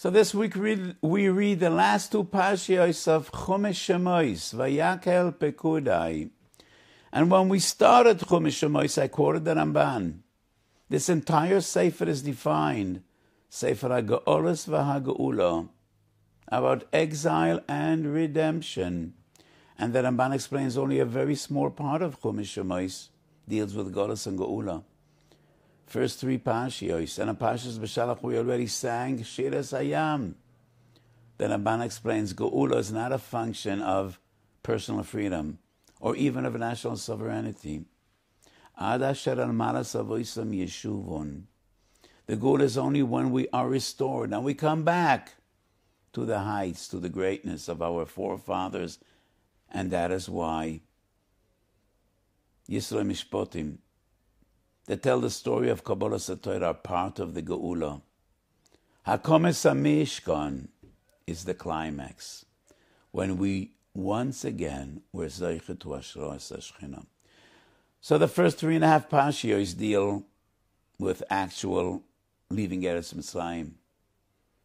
So this week we read the last two parshiyos of Chumash Shemos, Vayakhel Pekudei. And when we started Chumash Shemos, I quoted the Ramban. This entire sefer is defined, Sefer HaGeolos v'HaGeula, about exile and redemption. And the Ramban explains only a very small part of Chumash Shemos deals with Geolos and Geula. First three parshiyos, and in Parshas B'Shalach we already sang Shiras Hayam. The Ramban explains Geula is not a function of personal freedom or even of national sovereignty. Ad asher al malas avoisam yeshuvon. The Geula is only when we are restored and we come back to the heights, to the greatness of our forefathers, and that is why Yisro Mishpotim that tell the story of Kabbalah Satorah are part of the Geula. Hakomes HaMishkan is the climax, when we once again were Zeiche to Ashras HaShechina. So the first 3.5 parshiyos deal with actual leaving Eretz Mitzrayim.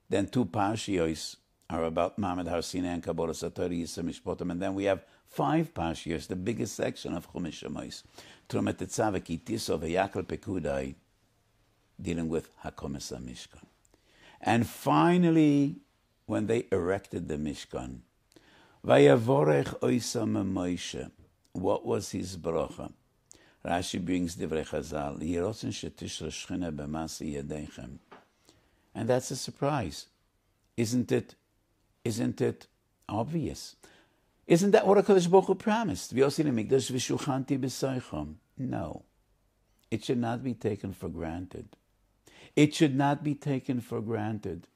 Then 2 parshiyos are about Ma'amad Har Sinai and Kabbalah Satorah, Yisro Mishpotim, and then we have 5 parshiyos, the biggest section of Chumash Shemos, Trumat Tetzaveh Kitiso Vayakhel Pekudei, dealing with Hakomes HaMishkan. And finally, when they erected the Mishkan, Vayavorech Oisam Moshe, what was his bracha? Rashi brings Divrei Chazal, Yerotzen Shetishra Shechina B'masi Yedeichem. And that's a surprise. Isn't it obvious? Isn't that what HaKadosh Baruch Hu promised? No. It should not be taken for granted. It should not be taken for granted.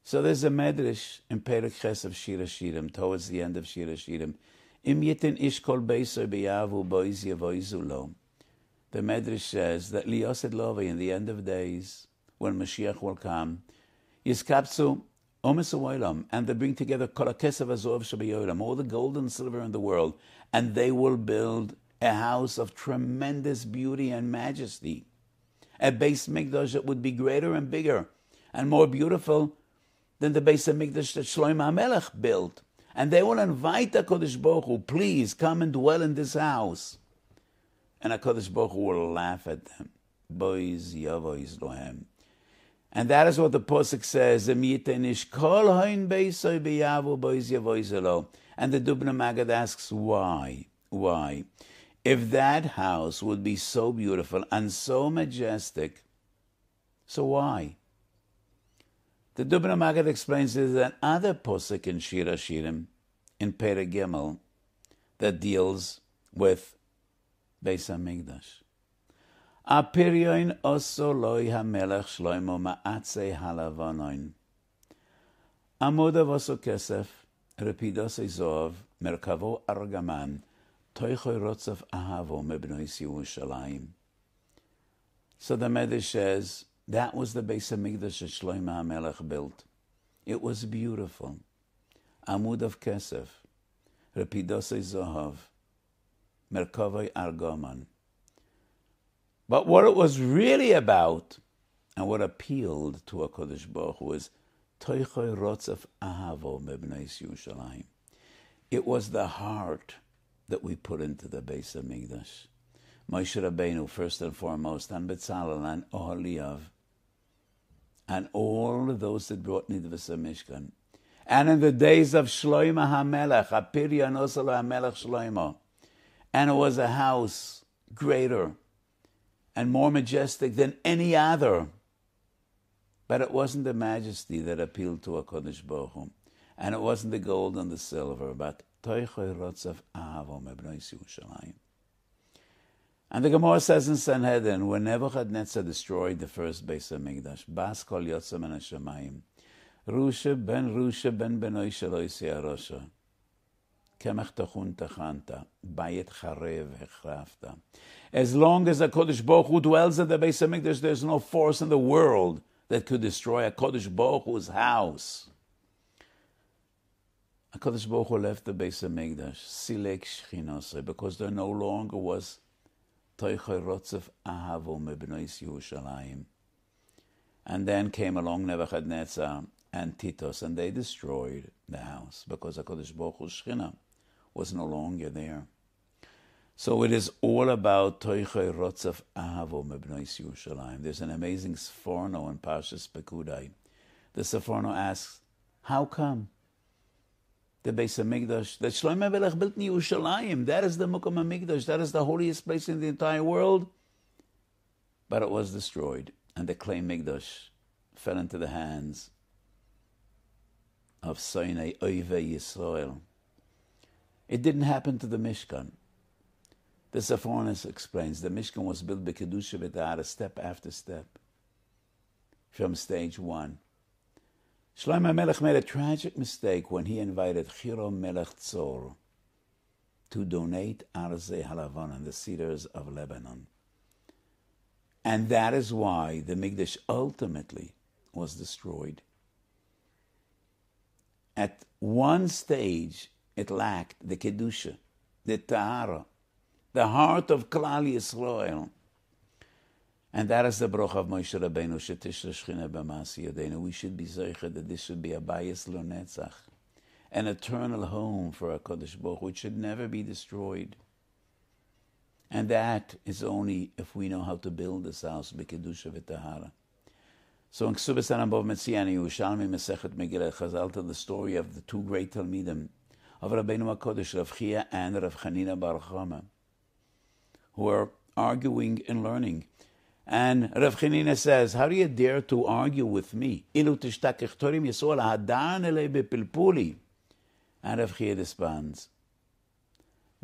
So there's a medrash in Perek Ches of Shir HaShirim, towards the end of Shir HaShirim. Im yitin ish kol beiso beyavu boiz yavoizu lo. The medrash says that Liosed Lovei, in the end of days, when Mashiach will come, Yiskapsu and they bring together all the gold and silver in the world, and they will build a house of tremendous beauty and majesty, a Beis Mikdash that would be greater and bigger and more beautiful than the Beis Mikdash that Shlomo HaMelech built. And they will invite HaKadosh Baruch Hu, please come and dwell in this house. And HaKadosh Baruch Hu will laugh at them. Boiz yavoiz lohem. And that is what the Pasuk says. And the Dubna Maggid asks, why? Why? If that house would be so beautiful and so majestic, so why? The Dubna Maggid explains there's another Pasuk in Shir HaShirim, in Perek Gimel, that deals with Beis HaMikdash. Apiryoin oso loi hamelech shloimo ma'atzei halavonoin. Amodav oso kesef, repidosei zov, merkavo argaman, toichoi rotzav ahavo mebnois Yerushalayim. So the Medrash says, that was the Beis HaMikdash that Shlomo HaMelech built. It was beautiful. Amud of kesef, repidosei zohav, merkavoi argaman. But what it was really about, and what appealed to HaKadosh Baruch Hu, was Toichoi Rotzav Ahavo Mebneis Yerushalayim. It was the heart that we put into the Beis HaMikdash. Moshe Rabbeinu, first and foremost, and Betzalel, and Oholiav, and all of those that brought Nidvus HaMishkan. And in the days of Shlomo HaMelech, Apirya Nosalo HaMelech Shlomo, and it was a house greater and more majestic than any other. But it wasn't the majesty that appealed to HaKadosh Baruch Hu, and it wasn't the gold and the silver, but Toichoi Rotzav Ahavo Mebnois Yerushalayim. And the Gemara says in Sanhedrin, when Nebuchadnezzar destroyed the first Beis HaMikdash, Bas Kol Yotzam and Hashemayim, Rusha ben Benoi Shaloi Searosha, Kemach Tachun Tachanta, Bayet Charev Hechrafta. As long as HaKadosh Baruch Hu dwells in the Beis HaMikdash, there's no force in the world that could destroy HaKadosh Baruch Hu's house. HaKadosh Baruch Hu left the Beis HaMikdash, Silek Shchinosei, because there no longer was Toichoi Rotzav Ahavo Mebnois Yerushalayim. And then came along Nebuchadnezzar and Titus, and they destroyed the house because HaKadosh Baruch Hu's Shechina was no longer there. So it is all about Toichei Rotzaf Ahavo Mebnois Yerushalayim. There's an amazing Sforno in Parshat Pekudei. The Sforno asks, how come the Beis HaMikdash, that Shlomo Melech built in Yerushalayim, that is the Mukom HaMikdash, that is the holiest place in the entire world, but it was destroyed, and the clay Mikdash fell into the hands of Soinei Oivei Yisrael. It didn't happen to the Mishkan. The Sforno explains the Mishkan was built by Kedusha V'Tahara, step after step, from stage one. Shlomo Melech made a tragic mistake when he invited Chiro Melech Tzor to donate Arzei Halavanan, the cedars of Lebanon. And that is why the Mikdash ultimately was destroyed. At one stage, it lacked the Kedusha, the Tahara, the heart of Klal Yisrael. And that is the bracha of Moshe Rabbeinu, Shetishra Shechina B'Masi Yadeinu. We should be zeicher that this should be a bayis lo netzach, an eternal home for HaKadosh Baruch Hu, which should never be destroyed. And that is only if we know how to build this house, B'Kedusha V'Tahara. So in Ksubas Anambov Metziani, Yerushalmi Mesechet Megillah Chazal tell the story of the two great Talmidim, of Rabbeinu HaKodesh, Rav Chia and Rav Chanina Bar Chama, who are arguing and learning. And Rav Chanina says, how do you dare to argue with me? Ilu tishtakech torim Yisrael hadan elei bepilpuli. And Rav Chia responds,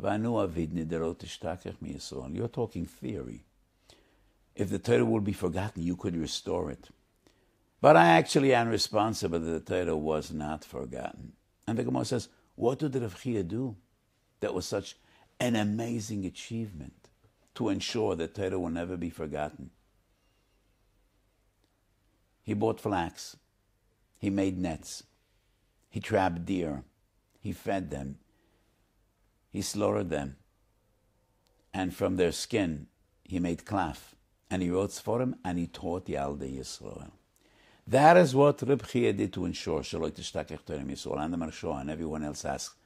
Vanu avid niderot tishtakech mi Yisrael. You're talking theory. If the Torah will be forgotten, you could restore it. But I actually am responsible that the Torah was not forgotten. And the Gemara says, what did Rav Chia do that was such an amazing achievement to ensure that Torah will never be forgotten? He bought flax. He made nets. He trapped deer. He fed them. He slaughtered them. And from their skin, he made klaf. And he wrote Sforim, and he taught Yaldei Yisrael. That is what Reb Chia did to ensure Shaloi Tishtakech Torem Yisrael. And the Marsha and everyone else asks,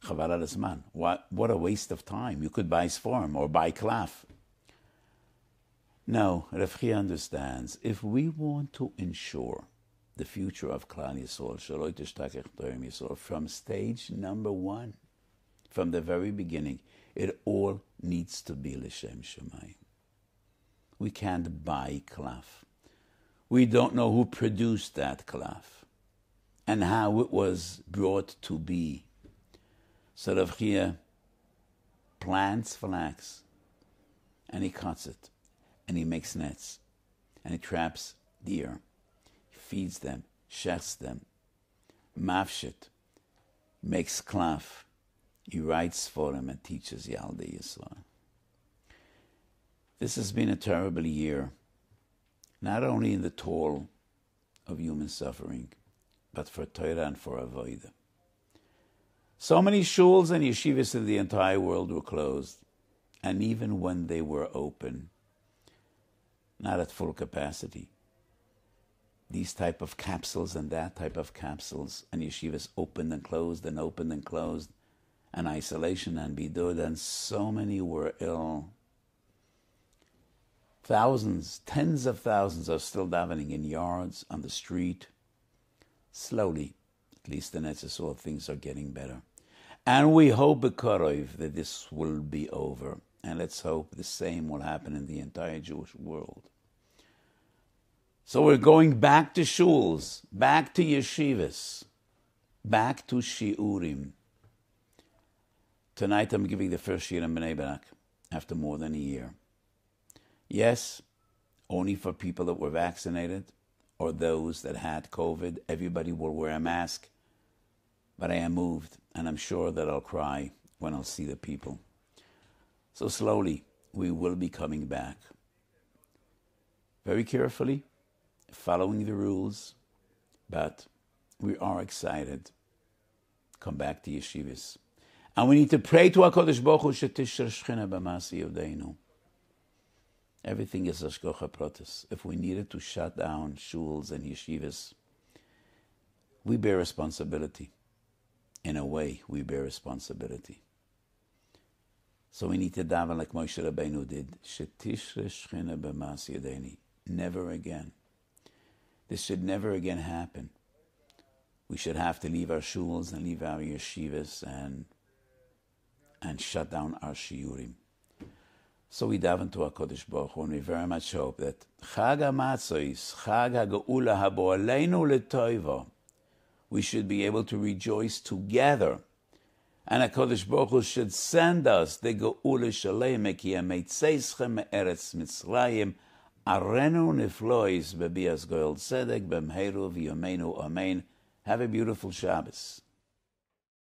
Chaval al Zman, what a waste of time. You could buy Sforim or buy klaf. No, Reb Chia understands, if we want to ensure the future of Klal Yisrael, Shaloi Tishtakech Torem Yisrael, from stage number one, from the very beginning, it all needs to be L'Shem Shemayim. We can't buy klaf. We don't know who produced that klaf and how it was brought to be. So Rav Chia plants flax and he cuts it and he makes nets and he traps deer. He feeds them, shechts them, mafshit, makes klaf. He writes for them and teaches Yaldei Yisrael. This has been a terrible year, not only in the toll of human suffering, but for Torah and for Avodah. So many shuls and yeshivas in the entire world were closed, and even when they were open, not at full capacity. These type of capsules and that type of capsules, and yeshivas opened and closed and opened and closed, and isolation and bidud, and so many were ill. Thousands, tens of thousands are still davening in yards, on the street. Slowly, at least in Etzisol, things are getting better. And we hope B'Karov that this will be over. And let's hope the same will happen in the entire Jewish world. So we're going back to shuls, back to yeshivas, back to shiurim. Tonight I'm giving the first shir in Bnei Brak after more than a year. Yes, only for people that were vaccinated or those that had COVID. Everybody will wear a mask. But I am moved, and I'm sure that I'll cry when I'll see the people. So slowly, we will be coming back. Very carefully, following the rules, but we are excited. Come back to yeshivas. And we need to pray to HaKadosh Baruch Hu, Shetishra Shechina B'Masi Yadeinu. Everything is hashgacha pratis. If we needed to shut down shuls and yeshivas, we bear responsibility. In a way, we bear responsibility. So we need to daven like Moshe Rabbeinu did. Shetishre shchina b'mas yedeni. Never again. This should never again happen. We should have to leave our shuls and leave our yeshivas and shut down our shiurim. So we daven to HaKadosh Baruch Hu, and we very much hope that Chag HaMatzos, Chag HaGeula Habo Aleinu L'Toiva, we should be able to rejoice together. And HaKadosh Baruch Hu should send us the Geula Shalem Ki Ameitzeichem Me'eretz Mitzrayim Arenu Niflois Bebias Goel Tzedek B'mheru V'yomeinu Amen. Have a beautiful Shabbos.